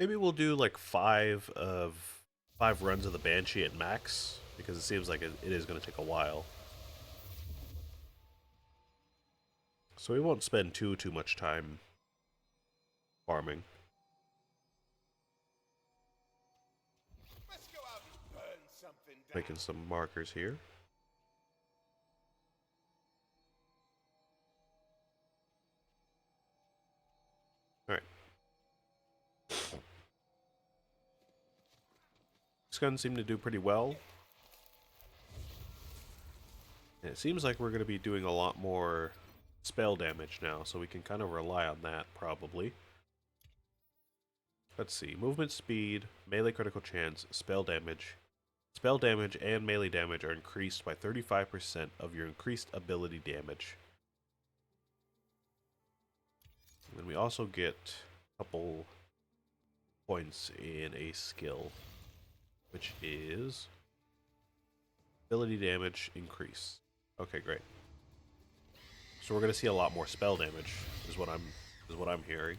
Maybe we'll do like five runs of the Banshee at max because it seems like it is going to take a while. So we won't spend too much time farming. Let's go out and burn something down. Making some markers here. All right. This gun seemed to do pretty well. And it seems like we're going to be doing a lot more spell damage now, so we can kind of rely on that, probably. Let's see. Movement speed, melee critical chance, spell damage. Spell damage and melee damage are increased by 35% of your increased ability damage. And then we also get a couple points in a skill, which is ability damage increase. Okay, great. So we're gonna see a lot more spell damage, is what I'm hearing.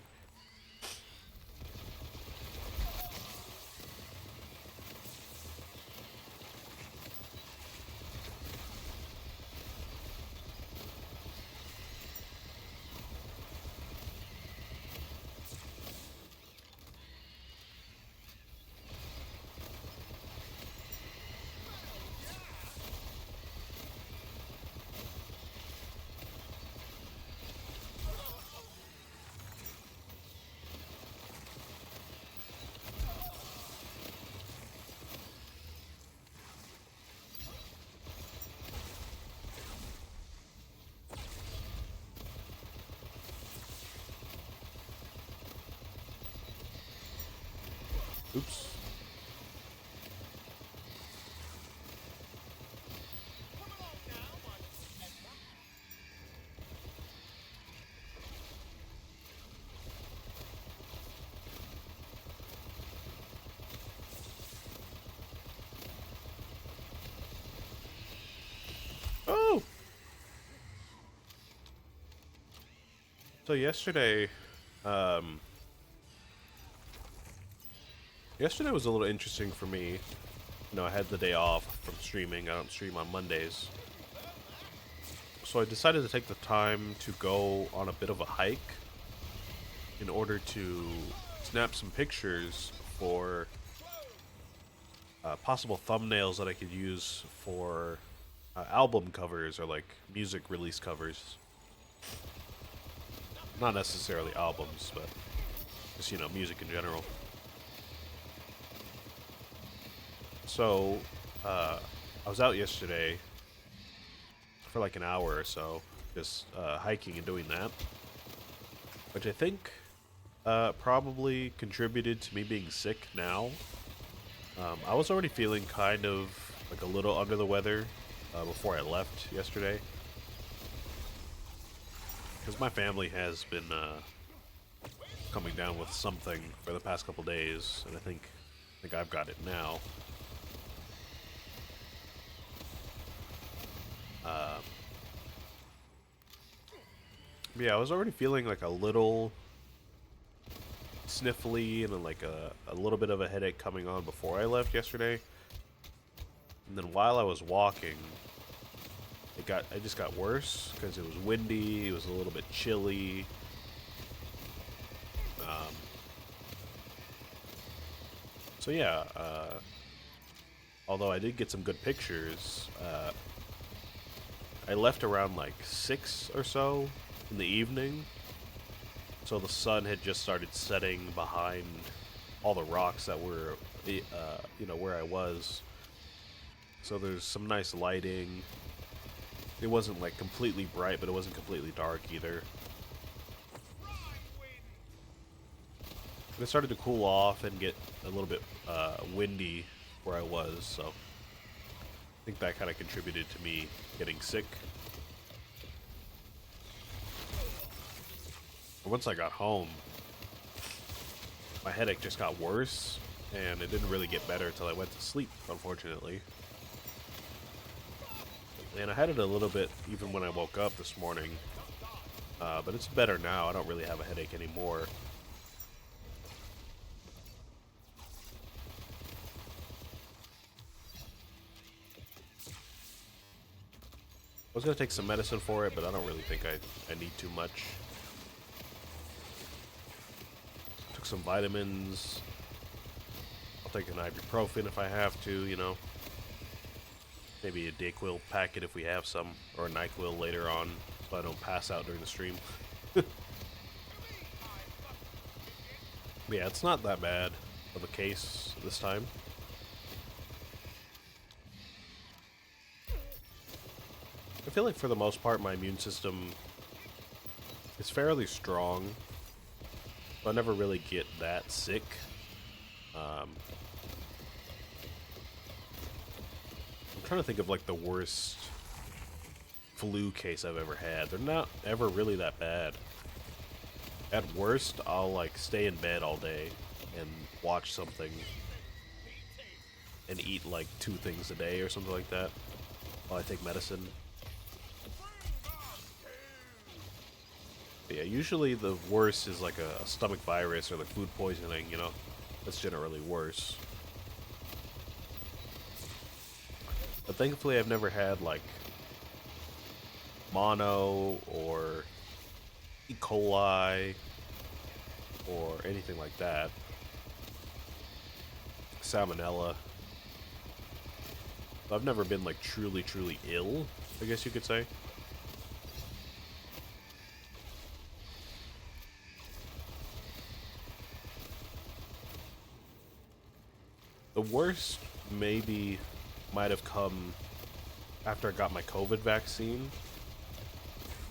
Oops. Oh! So um, yesterday was a little interesting for me. You know, I had the day off from streaming. I don't stream on Mondays. So I decided to take the time to go on a bit of a hike in order to snap some pictures for possible thumbnails that I could use for album covers or like music release covers. Not necessarily albums, but just, you know, music in general. So, I was out yesterday for like an hour or so, just hiking and doing that, which I think probably contributed to me being sick now. I was already feeling kind of like a little under the weather before I left yesterday, because my family has been coming down with something for the past couple days, and I think I've got it now. Um, yeah, I was already feeling like a little sniffly and like a little bit of a headache coming on before I left yesterday. And then while I was walking, it just got worse because it was windy, it was a little bit chilly. Um, so yeah, although I did get some good pictures, I left around like 6 or so in the evening, so the sun had just started setting behind all the rocks that were, you know, where I was. So there's some nice lighting. It wasn't like completely bright, but it wasn't completely dark either. And it started to cool off and get a little bit windy where I was, so I think that kind of contributed to me getting sick. But once I got home, my headache just got worse, and it didn't really get better until I went to sleep, unfortunately. And I had it a little bit even when I woke up this morning, but it's better now. I don't really have a headache anymore. was gonna take some medicine for it, but I don't really think I need too much. Took some vitamins. I'll take an ibuprofen if I have to, you know. Maybe a Dayquil packet if we have some, or a NyQuil later on, so I don't pass out during the stream. But yeah, it's not that bad of a case this time. I feel like for the most part my immune system is fairly strong, so I never really get that sick. I'm trying to think of like the worst flu case I've ever had. They're not ever really that bad. At worst, I'll like stay in bed all day and watch something and eat like 2 things a day or something like that while I take medicine. But yeah, usually the worst is like a stomach virus or like food poisoning, you know? That's generally worse. But thankfully I've never had like mono or E. coli or anything like that. Salmonella. I've never been like truly ill, I guess you could say. The worst maybe might have come after I got my COVID vaccine.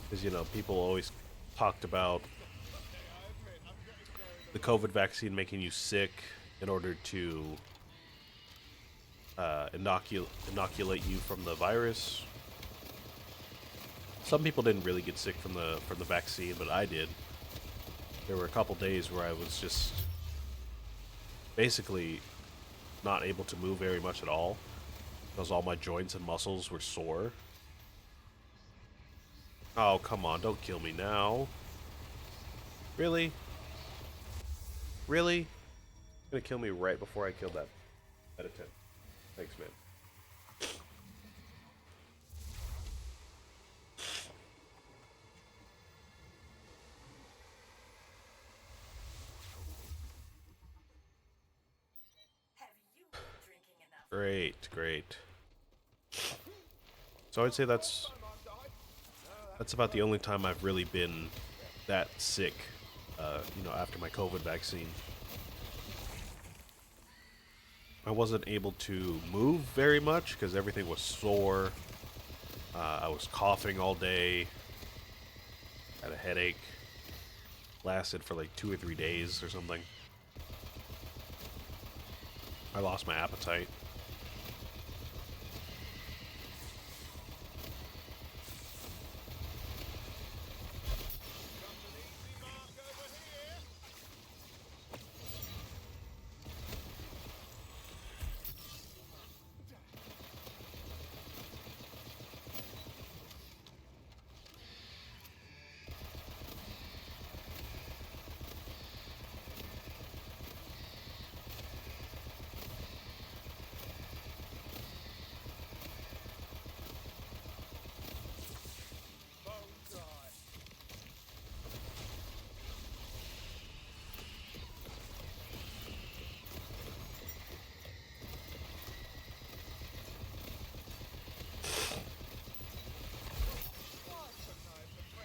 Because, you know, people always talked about the COVID vaccine making you sick in order to inoculate you from the virus. Some people didn't really get sick from the vaccine, but I did. There were a couple days where I was just basically not able to move very much at all because all my joints and muscles were sore. Oh, come on, don't kill me now. Really? Really? You're gonna kill me right before I kill that meditant. Thanks, man. Great, great. So I'd say that's about the only time I've really been that sick, you know, after my COVID vaccine. I wasn't able to move very much because everything was sore. I was coughing all day. Had a headache. Lasted for like 2 or 3 days or something. I lost my appetite.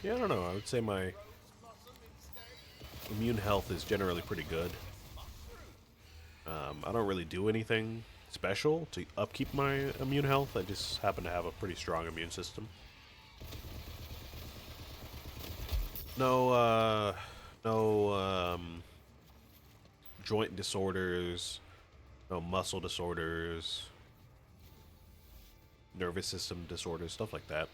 Yeah, I don't know. I would say my immune health is generally pretty good. I don't really do anything special to upkeep my immune health. I just happen to have a pretty strong immune system. No joint disorders, no muscle disorders, nervous system disorders, stuff like that.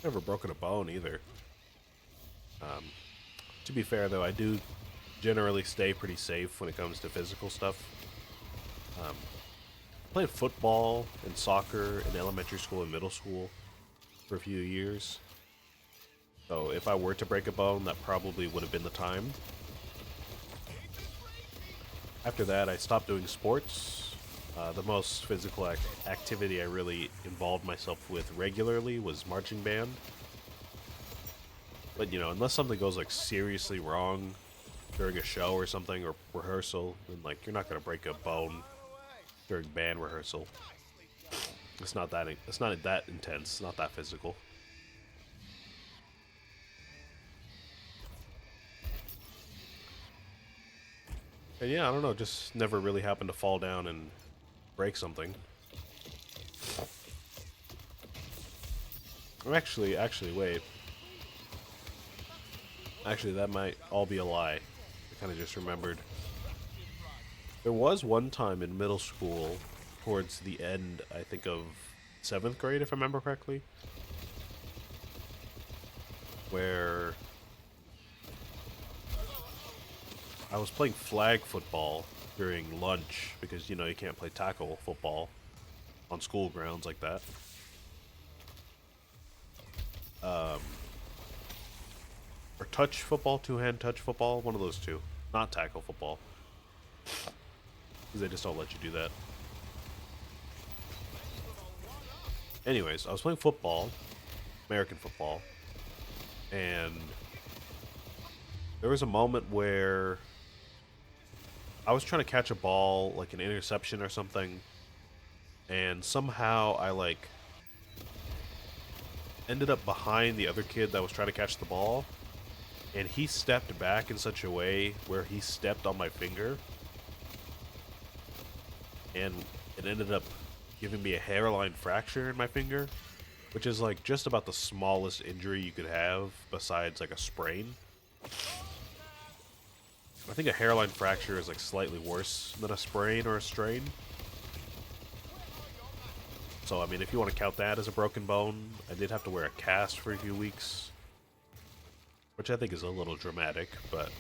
Never broken a bone either. To be fair though, I do generally stay pretty safe when it comes to physical stuff. played football and soccer in elementary school and middle school for a few years. So if I were to break a bone, that probably would have been the time. After that, I stopped doing sports. The most physical activity I really involved myself with regularly was marching band. But you know, unless something goes like seriously wrong during a show or something or rehearsal, then like you're not gonna break a bone during band rehearsal. It's not that. It's not that intense. It's not that physical. And yeah, I don't know. Just never really happened to fall down and break something. Or actually, wait. Actually, that might all be a lie. I kind of just remembered. There was one time in middle school, towards the end, I think of 7th grade, if I remember correctly, where I was playing flag football during lunch because, you know, you can't play tackle football on school grounds like that. Or touch football, two-hand touch football, one of those two. Not tackle football. Because they just don't let you do that. Anyways, I was playing football, American football, and there was a moment where I was trying to catch a ball, like an interception or something, and somehow I like ended up behind the other kid that was trying to catch the ball, and he stepped back in such a way where he stepped on my finger, and it ended up giving me a hairline fracture in my finger, which is like just about the smallest injury you could have besides like a sprain. I think a hairline fracture is like slightly worse than a sprain or a strain. So I mean, if you want to count that as a broken bone, I did have to wear a cast for a few weeks, which I think is a little dramatic, but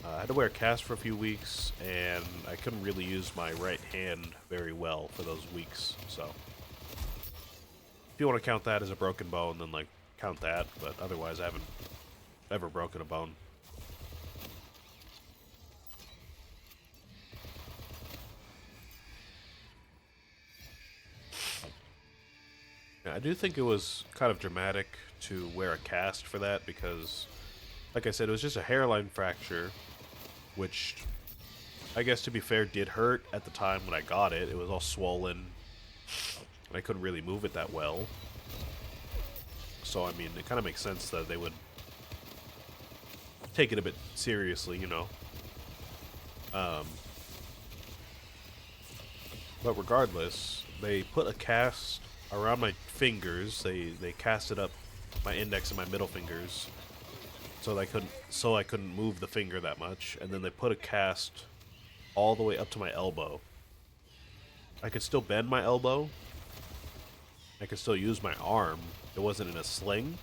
I had to wear a cast for a few weeks, and I couldn't really use my right hand very well for those weeks, so if you want to count that as a broken bone, then like count that, but otherwise I haven't ever broken a bone. Yeah, I do think it was kind of dramatic to wear a cast for that because, like I said, it was just a hairline fracture, which I guess to be fair did hurt at the time when I got it. It was all swollen, and I couldn't really move it that well. So I mean, it kind of makes sense that they would take it a bit seriously, you know. But regardless, they put a cast around my fingers. They casted up my index and my middle fingers, so I couldn't move the finger that much. And then they put a cast all the way up to my elbow. I could still bend my elbow. I could still use my arm. It wasn't in a sling,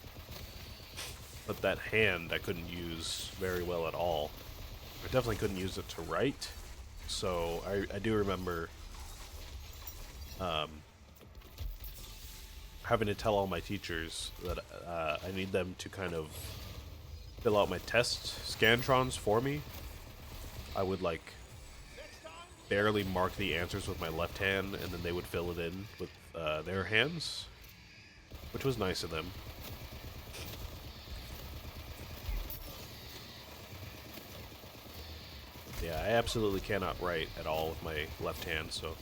but that hand I couldn't use very well at all. I definitely couldn't use it to write. So I do remember having to tell all my teachers that I need them to kind of fill out my test scantrons for me. I would like barely mark the answers with my left hand, and then they would fill it in with their hands, which was nice of them. Yeah, I absolutely cannot write at all with my left hand, so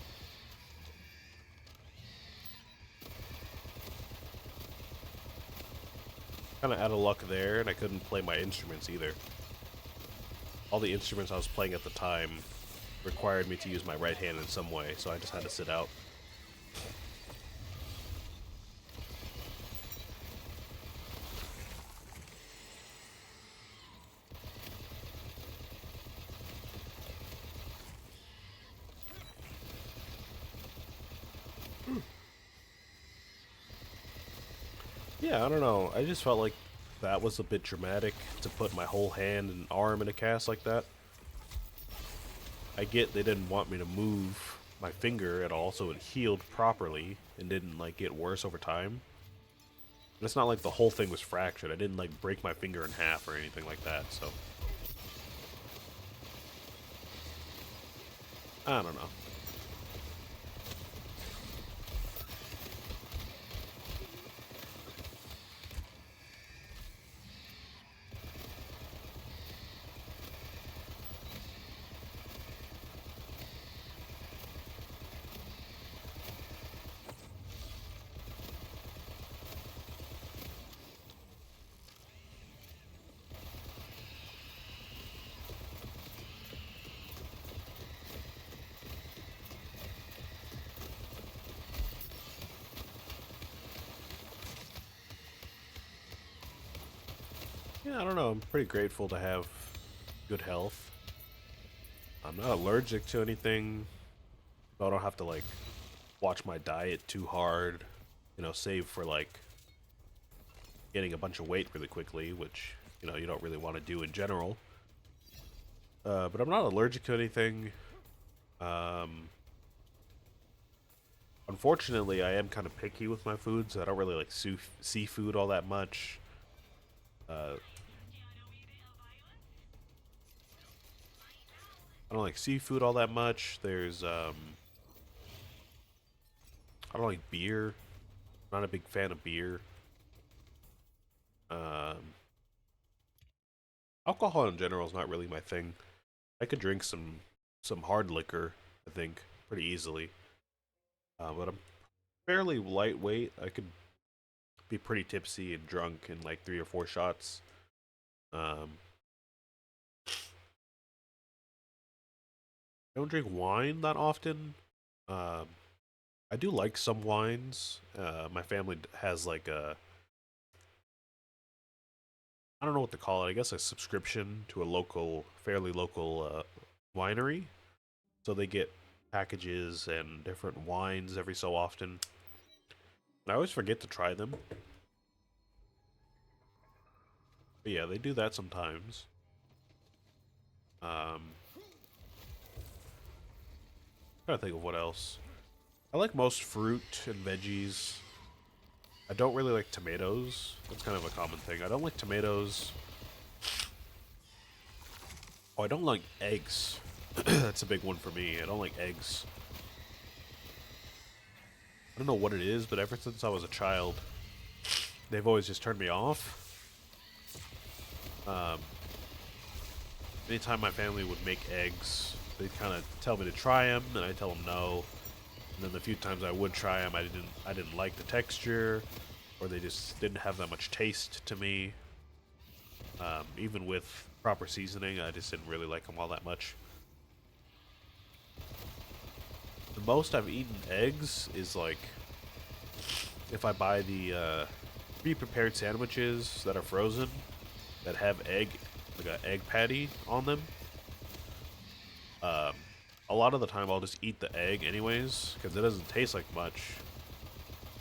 kind of out of luck there, and I couldn't play my instruments either. All the instruments I was playing at the time required me to use my right hand in some way, so I just had to sit out. Yeah, I don't know. I just felt like that was a bit dramatic to put my whole hand and arm in a cast like that. I get they didn't want me to move my finger at all, so it healed properly and didn't like get worse over time. And it's not like the whole thing was fractured. I didn't like break my finger in half or anything like that, so I don't know. Yeah, I don't know. I'm pretty grateful to have good health. I'm not allergic to anything. So I don't have to like watch my diet too hard. You know, save for like getting a bunch of weight really quickly, which you know you don't really want to do in general. But I'm not allergic to anything. Um, Unfortunately, I am kind of picky with my food, so I don't really like seafood all that much. Uh, I don't like seafood all that much. I don't like beer. Not a big fan of beer. Um, Alcohol in general is not really my thing. I could drink some hard liquor, I think, pretty easily. But I'm fairly lightweight. I could be pretty tipsy and drunk in like 3 or 4 shots. Um, I don't drink wine that often. Um, I do like some wines. My family has like a, I don't know what to call it. I guess a subscription to a local, fairly local winery. So they get packages and different wines every so often. And I always forget to try them. But yeah, they do that sometimes. Trying to think of what else. I like most fruit and veggies. I don't really like tomatoes. That's kind of a common thing. I don't like tomatoes. Oh, I don't like eggs. That's a big one for me. I don't like eggs. I don't know what it is, but ever since I was a child, they've always just turned me off. Um, Anytime my family would make eggs, they'd kind of tell me to try them, and I tell them no. And then the few times I would try them, I didn't like the texture, or they just didn't have that much taste to me. Even with proper seasoning, I just didn't really like them all that much. The most I've eaten eggs is like if I buy the pre-prepared sandwiches that are frozen that have egg, like an egg patty on them. Um, a lot of the time I'll just eat the egg anyways because it doesn't taste like much.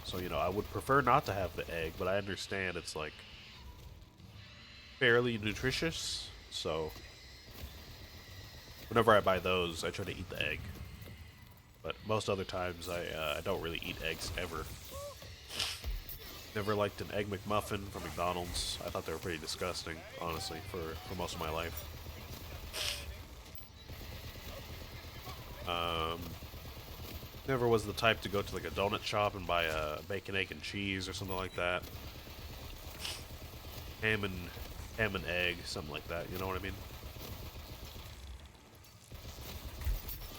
So you know I would prefer not to have the egg, but I understand it's like fairly nutritious. So whenever I buy those, I try to eat the egg. But most other times I don't really eat eggs ever. Never liked an Egg McMuffin from McDonald's. I thought they were pretty disgusting, honestly, for most of my life. Um, Never was the type to go to like a donut shop and buy a bacon, egg, and cheese or something like that. Ham and egg, something like that. You know what I mean?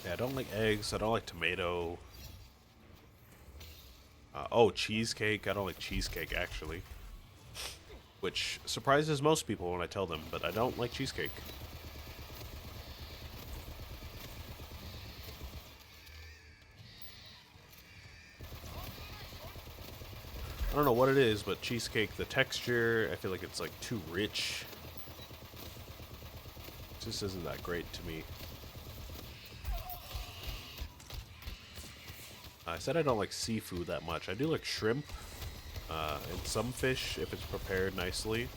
Yeah, I don't like eggs. I don't like tomato. Oh, cheesecake. I don't like cheesecake, actually. Which surprises most people when I tell them, but I don't like cheesecake. I don't know what it is, but cheesecake, the texture, I feel like it's like too rich. It just isn't that great to me. I said I don't like seafood that much. I do like shrimp and some fish if it's prepared nicely,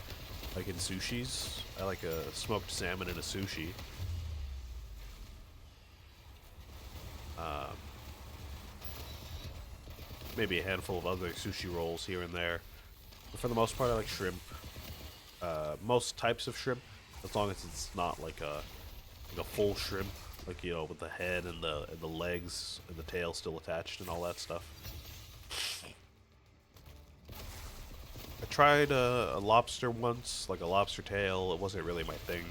like in sushis. I like a smoked salmon in a sushi. maybe a handful of other sushi rolls here and there. But for the most part, I like shrimp. Most types of shrimp, as long as it's not like a full shrimp, like with the head and the legs and the tail still attached and all that stuff. I tried a lobster once, like a lobster tail. It wasn't really my thing.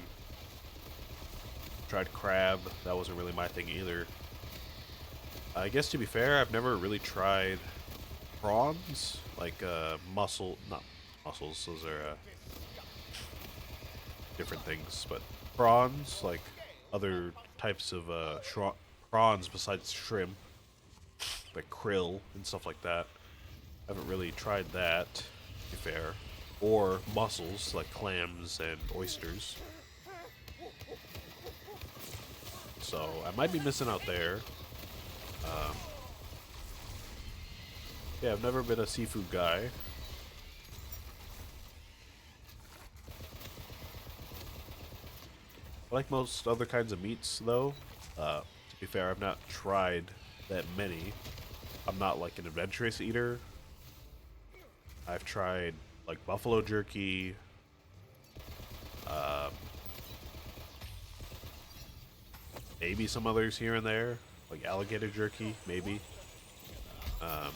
Tried crab. That wasn't really my thing either. I guess to be fair, I've never really tried prawns, like not mussels. Those are different things, but prawns, like other types of prawns besides shrimp, like krill and stuff like that. I haven't really tried that, to be fair. Or mussels, like clams and oysters. So I might be missing out there. Um, yeah, I've never been a seafood guy. I like most other kinds of meats, though. To be fair, I've not tried that many. I'm not like an adventurous eater. I've tried like buffalo jerky, um, maybe some others here and there, like alligator jerky, maybe. Um,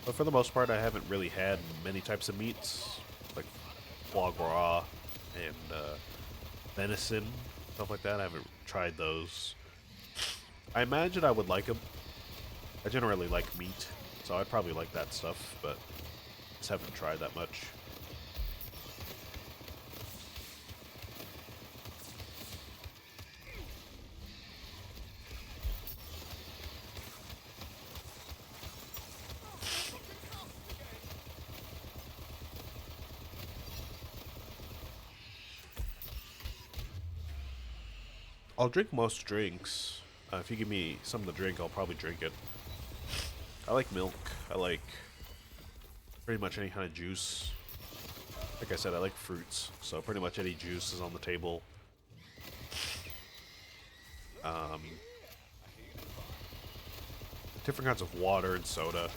but for the most part, I haven't really had many types of meats, like foie gras and venison, stuff like that. I haven't tried those. I imagine I would like them. I generally like meat, so I'd probably like that stuff, but just haven't tried that much. I'll drink most drinks. If you give me something to drink, I'll probably drink it. I like milk. I like pretty much any kind of juice. Like I said, I like fruits, so pretty much any juice is on the table. Um, different kinds of water and soda.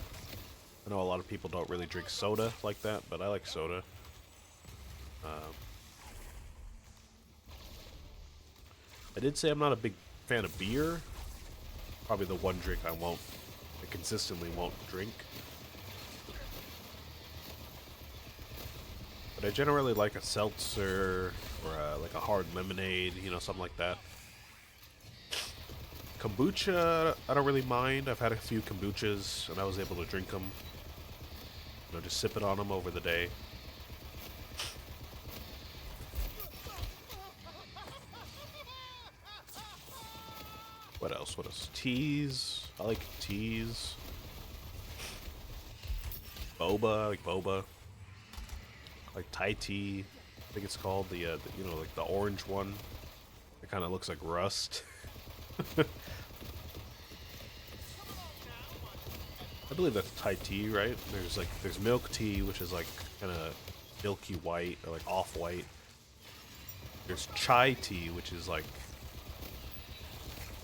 I know a lot of people don't really drink soda like that, but I like soda. Um, I did say I'm not a big fan of beer. Probably the one drink I consistently won't drink. But I generally like a seltzer or like a hard lemonade, something like that. Kombucha, I don't really mind. I've had a few kombuchas and I was able to drink them. Just sip it on them over the day. What else? What else? Teas. I like teas. Boba. I like boba. I like Thai tea. I think it's called like the orange one. It kind of looks like rust. I believe that's Thai tea, right? There's milk tea, which is like kind of milky white or like off white. There's chai tea, which is like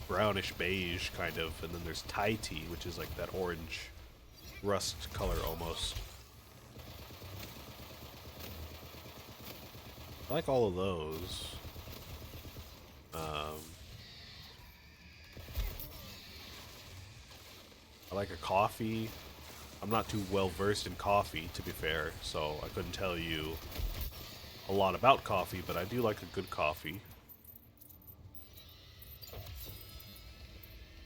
brownish beige kind of, and then there's Thai tea, which is like that orange rust color almost. I like all of those. I like a coffee. I'm not too well versed in coffee, to be fair, so I couldn't tell you a lot about coffee, but I do like a good coffee.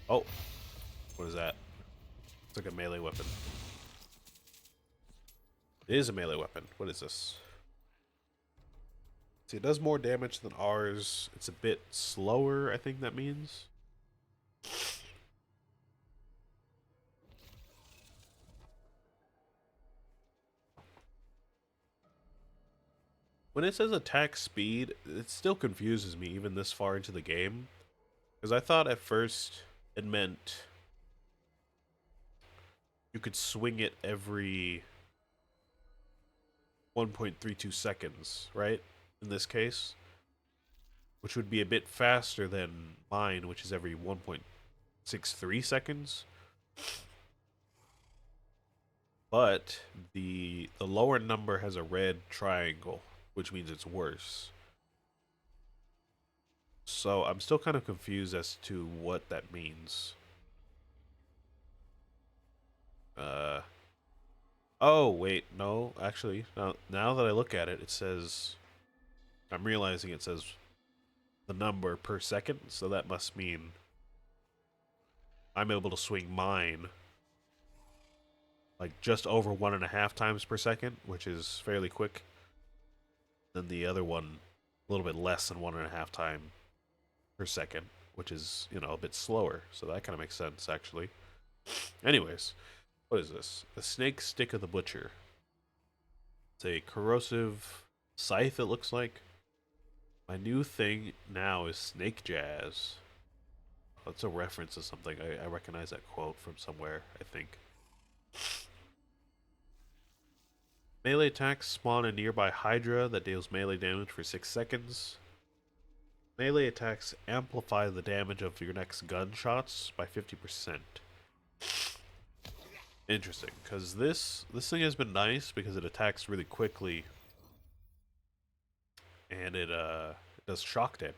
Oh, what is that? It's like a melee weapon. It is a melee weapon. What is this? See, it does more damage than ours. It's a bit slower, I think that means. When it says attack speed, it still confuses me even this far into the game. Because I thought at first it meant you could swing it every 1.32 seconds, right? In this case. Which would be a bit faster than mine, which is every 1.63 seconds. but the lower number has a red triangle, which means it's worse. So I'm still kind of confused as to what that means. Uh oh wait, no, actually, now that I look at it, it says I'm realizing it says the number per second, so that must mean I'm able to swing mine like just over 1.5 times per second, which is fairly quick. Then the other one, a little bit less than 1.5 times per second, which is, a bit slower. So that kind of makes sense, actually. Anyways, what is this? The snake stick of the butcher. It's a corrosive scythe, it looks like. My new thing now is snake jazz. That's a reference to something. I recognize that quote from somewhere, I think. Melee attacks spawn a nearby Hydra that deals melee damage for 6 seconds. Melee attacks amplify the damage of your next gunshots by 50%. Interesting, because this thing has been nice because it attacks really quickly and it does shock damage.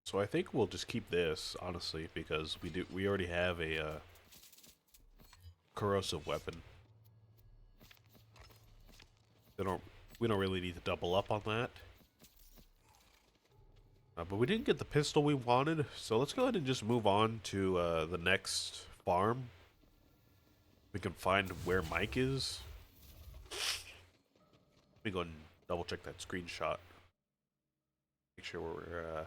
So I think we'll just keep this, honestly, because we already have a corrosive weapon. We don't really need to double up on that. But we didn't get the pistol we wanted, so let's go ahead and just move on to the next farm. We can find where Mike is. Let me go and double check that screenshot. Make sure we're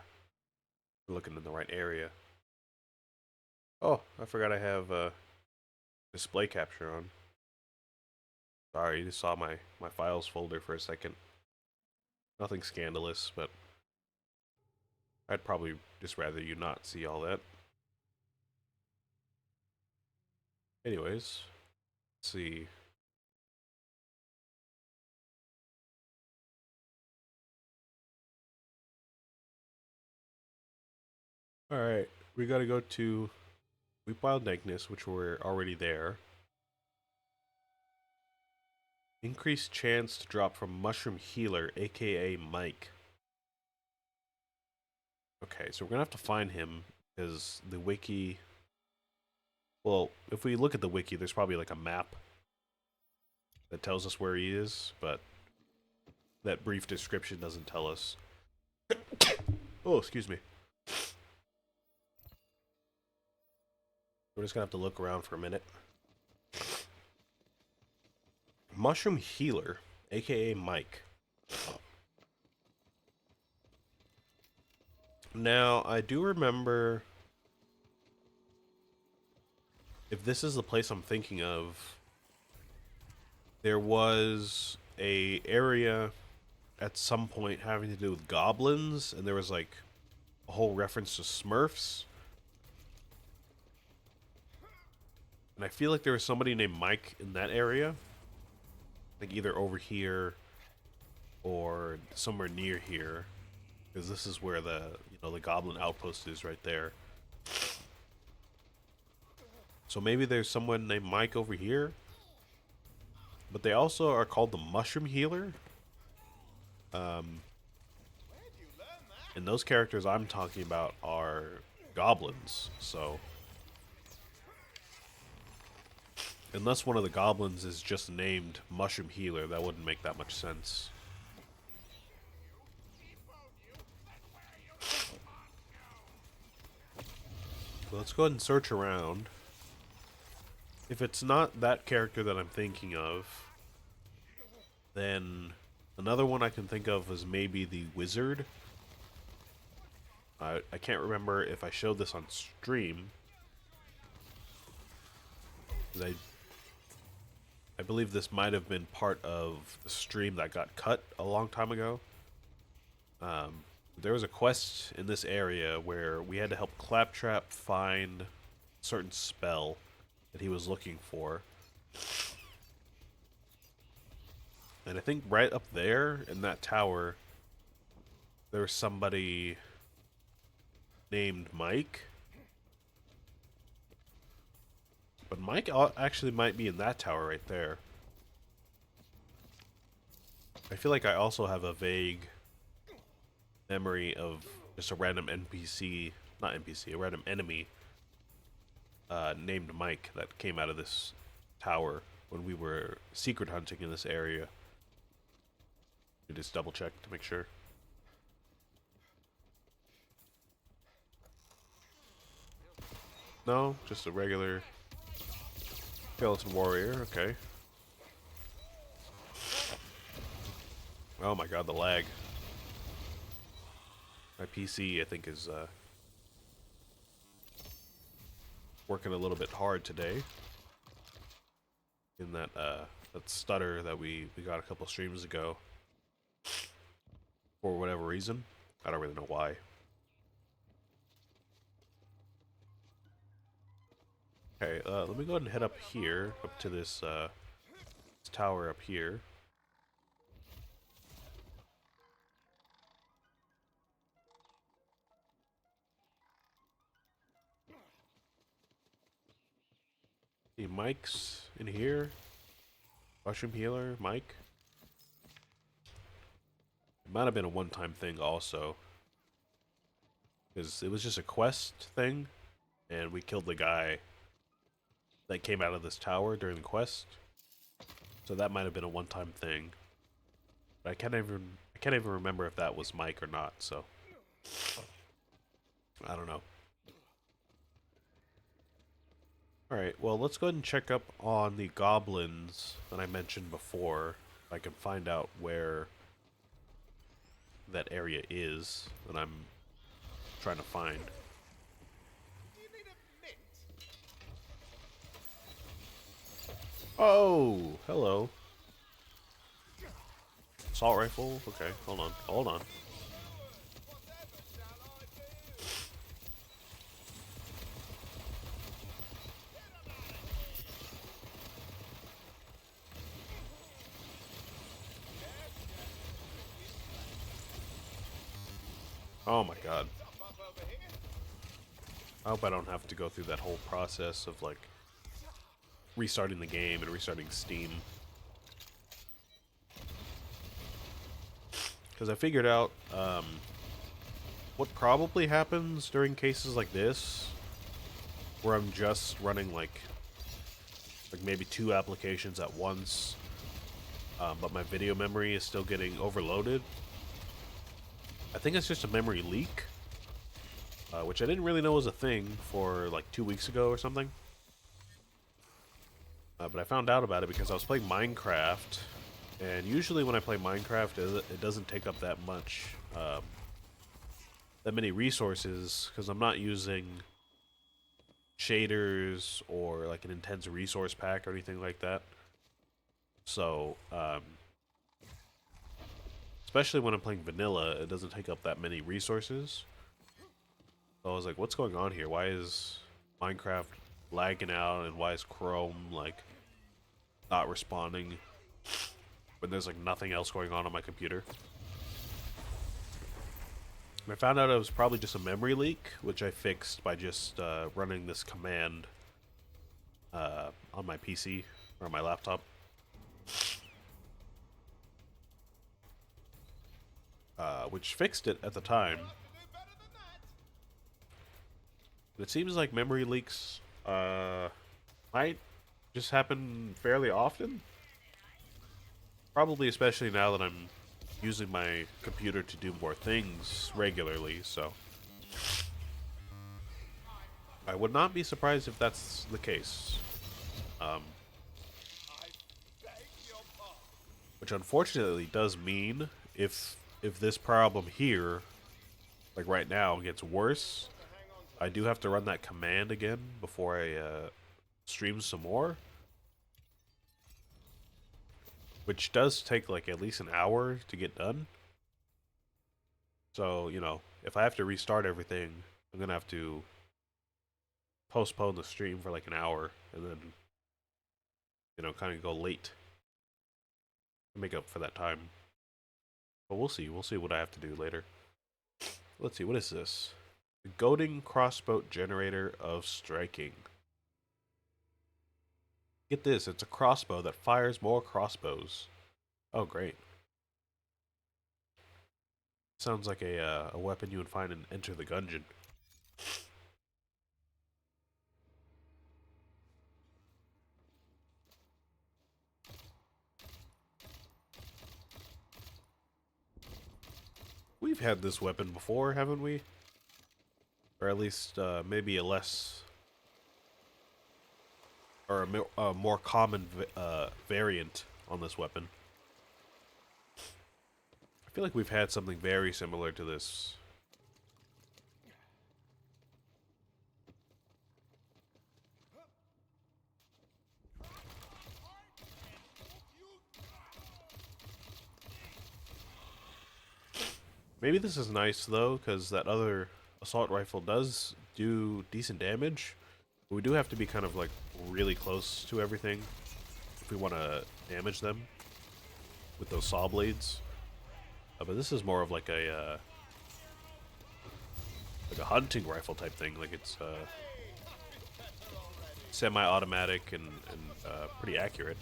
looking in the right area. Oh, I forgot I have display capture on. Sorry, you just saw my files folder for a second. Nothing scandalous, but I'd probably just rather you not see all that. Anyways, let's see. Alright, we gotta go to Weep Wild Dankness, which we're already there. Increased chance to drop from Mushroom Healer, aka Mike. Okay, so we're gonna have to find him, because the wiki... Well, if we look at the wiki, there's probably like a map that tells us where he is, but that brief description doesn't tell us. Oh, excuse me. We're just gonna have to look around for a minute. Mushroom Healer, aka Mike. Now, I do remember... If this is the place I'm thinking of, there was a area at some point having to do with goblins, and there was like a whole reference to Smurfs. And I feel like there was somebody named Mike in that area. Like either over here or somewhere near here. Because this is where the the goblin outpost is right there. So maybe there's someone named Mike over here. But they also are called the Mushroom Healer. And those characters I'm talking about are goblins, so... Unless one of the goblins is just named Mushroom Healer, that wouldn't make that much sense. So let's go ahead and search around. If it's not that character that I'm thinking of, then another one I can think of is maybe the Wizard. I can't remember if I showed this on stream. I believe this might have been part of the stream that got cut a long time ago. There was a quest in this area where we had to help Claptrap find a certain spell that he was looking for. And I think right up there in that tower, there's somebody named Mike. Mike actually might be in that tower right there. I feel like I also have a vague memory of just a random NPC, not NPC, a random enemy named Mike that came out of this tower when we were secret hunting in this area. You just double check to make sure. No, just a regular skeleton warrior, okay. Oh my god, the lag. My PC, I think, is working a little bit hard today. In that that stutter that we got a couple streams ago. For whatever reason. I don't really know why. Okay, let me go ahead and head up here, up to this tower up here. See, Mike's in here. Mushroom healer, Mike. It might have been a one-time thing also. Because it was just a quest thing, and we killed the guy that came out of this tower during the quest. So that might have been a one-time thing. But I can't even remember if that was Mike or not, so I don't know. Alright, well, let's go ahead and check up on the goblins that I mentioned before. If I can find out where that area is that I'm trying to find. Do you need a mint? Oh, hello. Assault rifle? Okay, hold on, hold on. Whatever shall I do? Oh my god. Up over here. I hope I don't have to go through that whole process of, like, restarting the game and restarting Steam. Because I figured out what probably happens during cases like this, where I'm just running like maybe 2 applications at once, but my video memory is still getting overloaded. I think it's just a memory leak, which I didn't really know was a thing for like 2 weeks ago or something. But I found out about it because I was playing Minecraft, and usually when I play Minecraft, it doesn't take up that much, that many resources, because I'm not using shaders or like an intense resource pack or anything like that. So, especially when I'm playing vanilla, it doesn't take up that many resources. So I was like, what's going on here? Why is Minecraft lagging out, and why is Chrome like not responding when there's like nothing else going on my computer? And I found out it was probably just a memory leak, which I fixed by just running this command on my PC or on my laptop. Which fixed it at the time. I'll have to do better than that. But it seems like memory leaks might just happen fairly often. Probably especially now that I'm using my computer to do more things regularly, so I would not be surprised if that's the case. I beg your pardon. Which unfortunately does mean if this problem here, like right now, gets worse, I do have to run that command again before I stream some more. Which does take like at least an hour to get done. So, you know, if I have to restart everything, I'm gonna have to postpone the stream for like an hour and then, you know, kind of go late to make up for that time. But we'll see. We'll see what I have to do later. Let's see. What is this? The goading crossbow generator of striking. Get this, it's a crossbow that fires more crossbows. Oh, great. Sounds like a weapon you would find in Enter the Gungeon. We've had this weapon before, haven't we? Or at least maybe a less or a more common variant on this weapon. I feel like we've had something very similar to this. Maybe this is nice though, because that other assault rifle does do decent damage. But we do have to be kind of like really close to everything if we want to damage them with those saw blades. But this is more of like a hunting rifle type thing. Like it's semi-automatic and pretty accurate.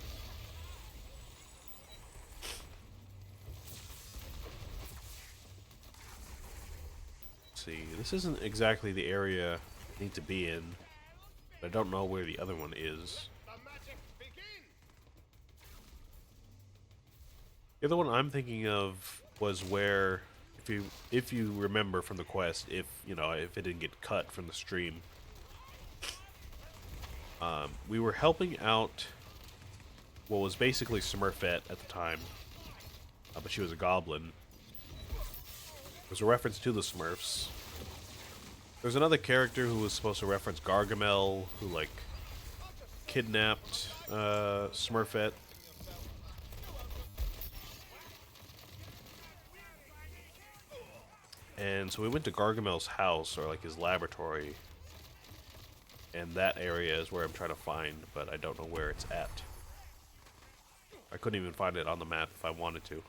Let's see, this isn't exactly the area I need to be in. But I don't know where the other one is. The other one I'm thinking of was where, if you remember from the quest, if it didn't get cut from the stream, we were helping out what was basically Smurfette at the time, but she was a goblin. It was a reference to the Smurfs. There's another character who was supposed to reference Gargamel, who like kidnapped Smurfette. And so we went to Gargamel's house, or like his laboratory, and that area is where I'm trying to find, but I don't know where it's at. I couldn't even find it on the map if I wanted to.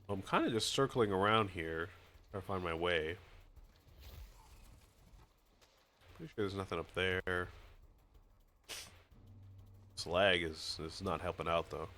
I'm kind of just circling around here, trying to find my way. Pretty sure there's nothing up there. This lag is not helping out though.